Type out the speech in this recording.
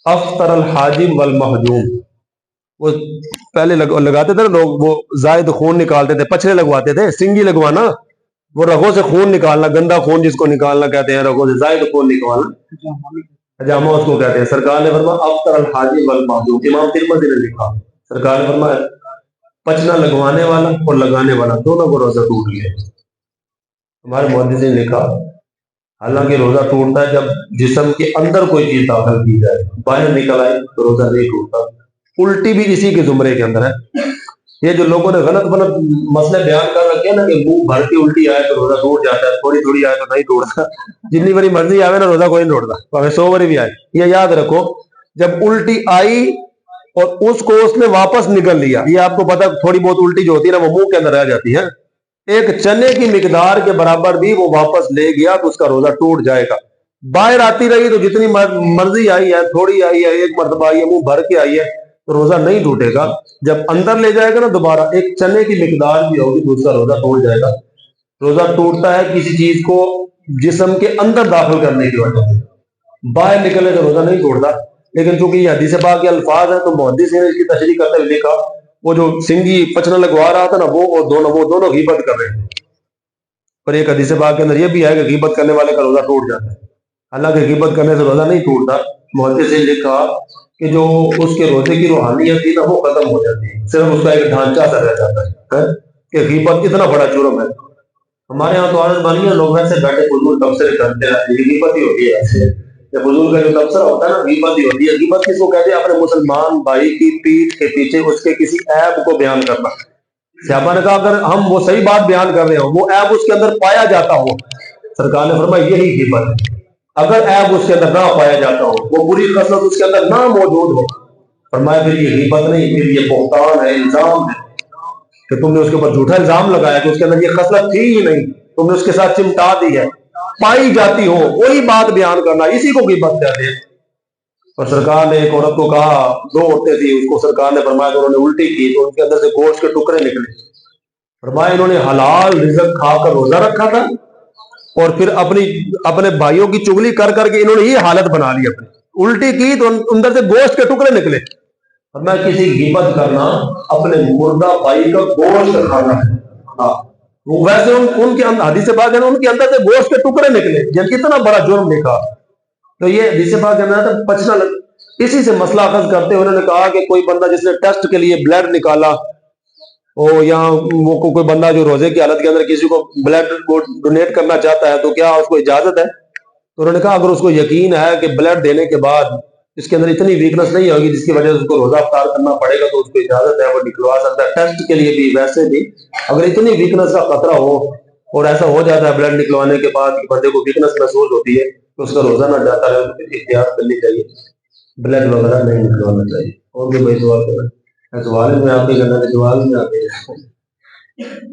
افطر الحاجم والمحجوم، وہ پہلے لگاتے تھے نا لوگ، وہ زائد خون نکالتے تھے، پچھلے لگواتے تھے، سنگی لگوانا، وہ رگوں سے خون نکالنا، گندا خون جس کو نکالنا کہتے ہیں، رگوں سے زائد خون نکالنا، حجامہ اس کو کہتے ہیں۔ سرکار نے فرمایا افطر الحاجم والمحجوم، امام ترمذی نے لکھا، سرکار نے فرمایا پچنا لگوانے والا اور لگانے والا دونوں کو روزہ ٹوٹ گیا۔ ہمارے محدثین نے لکھا حالانکہ روزہ ٹوٹتا ہے جب جسم کے اندر کوئی چیز داخل کی جائے، باہر نکل آئے تو روزہ نہیں ٹوٹتا۔ الٹی بھی اسی کے زمرے کے اندر ہے۔ یہ جو لوگوں نے غلط مسئلے بیان کر رکھے ہیں نا کہ منہ بھر کے الٹی آئے تو روزہ ٹوٹ جاتا ہے، تھوڑی تھوڑی آئے تو نہیں ٹوٹتا، جتنی بڑی مرضی آئے نا روزہ کوئی نہیں ٹوٹتا، پاوے 100 باری بھی آئے۔ یہ یاد رکھو جب الٹی آئی اور اس نے واپس نکل لیا، یہ آپ کو پتا تھوڑی بہت الٹی جو ہوتی ہے نا وہ منہ کے اندر رہ جاتی ہے، ایک چنے کی مقدار کے برابر بھی وہ واپس لے گیا تو اس کا روزہ ٹوٹ جائے گا۔ باہر آتی رہی تو جتنی مرضی آئی ہے، تھوڑی آئی ہے، ایک مرتبہ آئی ہے، منہ بھر کے آئی ہے تو روزہ نہیں ٹوٹے گا۔ جب اندر لے جائے گا نا دوبارہ ایک چنے کی مقدار بھی ہوگی تو اس کا روزہ ٹوٹ جائے گا۔ روزہ ٹوٹتا ہے کسی چیز کو جسم کے اندر داخل کرنے کی وجہ سے، باہر نکلنے سے روزہ نہیں ٹوٹتا۔ لیکن چونکہ یہ حدیث پاک کے الفاظ ہیں تو محدث نے اس کی تشریح کرتے ہوئے لکھا وہ جو سنگی پچنا لگوا رہا تھا نا وہ دونوں غیبت کر رہے تھے، اور ایک حدیث پاک کے اندر یہ بھی ہے کہ غیبت کرنے والے کا روزہ ٹوٹ جاتا ہے، حالانکہ غیبت کرنے سے روزہ نہیں ٹوٹتا۔ محدث نے لکھا کہ جو اس کے روزے کی روحانیت تھی نا وہ ختم ہو جاتی ہے، صرف اس کا ایک ڈھانچہ سا رہ جاتا ہے کہ غیبت اتنا بڑا جرم ہے۔ ہمارے یہاں تو عادت بنی ہے لوگ ویسے بیٹھے فضول تبصرے کرتے رہتے ہیں، غیبت ہی ہوتی ہے ایسے، فضول کا جو تبصرہ ہوتا ہے نا غیبت ہی ہوتی ہے۔ غیبت کس کو کہتے ہیں؟ اپنے مسلمان بھائی کی پیٹھ کے پیچھے اس کے کسی عیب کو بیان کرنا۔ صحابہ نے کہا اگر ہم وہ صحیح بات بیان کر رہے ہو، وہ عیب اس کے اندر پایا جاتا ہو، سرکار نے فرمایا یہی غیبت ہے۔ اگر عیب اس کے اندر نہ پایا جاتا ہو، وہ بری خصلت اس کے اندر نہ موجود ہو، فرمایا پھر یہ غیبت نہیں، پھر یہ بہتان ہے، الزام ہے کہ تم نے اس کے اوپر جھوٹا الزام لگایا کہ اس کے اندر یہ خصلت تھی ہی نہیں، تم نے اس کے ساتھ چمٹا دی ہے، پائی جاتی ہو وہی بات بیان کرنا، اسی کو غیبت کہتے ہیں۔ اور سرکار نے ایک عورت کو کہا، 2 عورتیں تھیں، اس کو سرکار نے فرمایا کہ انہوں نے الٹی کی تو ان کے اندر سے گوشت کے ٹکڑے نکلے، فرمایا انہوں نے حلال رزق کھا کر روزہ رکھا تھا اور پھر اپنے بھائیوں کی چغلی کر کر کے انہوں نے یہ حالت بنا لی، اپنی الٹی کی تو اندر سے گوشت کے ٹکڑے نکلے۔ فرمایا کسی غیبت کرنا اپنے مردہ بھائی کا گوشت کھانا ہے۔ ویسے ان کے اندر حدیث پاک ہے ان کے اندر سے گوشت کے ٹکڑے نکلے، یہ کتنا بڑا جرم لکھا۔ تو یہ حدیث پاک ہے نا پچنا اسی سے مسئلہ اخذ کرتے ہوئے انہوں نے کہا کہ کوئی بندہ جس نے ٹیسٹ کے لیے بلڈ نکالا ہو، یا وہ کوئی بندہ جو روزے کی حالت کے اندر کسی کو بلڈ ڈونیٹ کرنا چاہتا ہے تو کیا اس کو اجازت ہے؟ تو انہوں نے کہا اگر اس کو یقین ہے کہ بلڈ دینے کے بعد اس کے اندر اتنی ویکنس نہیں ہوگی جس کی وجہ سے اس کو روزہ افطار کرنا پڑے گا تو اس کو اجازت ہے، وہ نکلوا سکتا ہے۔ ٹیسٹ کے لیے بھی ویسے بھی اگر اتنی ویکنس کا خطرہ ہو اور ایسا ہو جاتا ہے بلڈ نکلوانے کے بعد بندے کو ویکنس محسوس ہوتی ہے تو اس کا روزہ نہ جاتا رہے، تو احتیاط کرنی چاہیے، بلڈ وغیرہ نہیں نکلوانا چاہیے۔ اور بھی بھائی سوال کریں، سوال میں آپ کے کرنا ہے، سوال میں آپ کے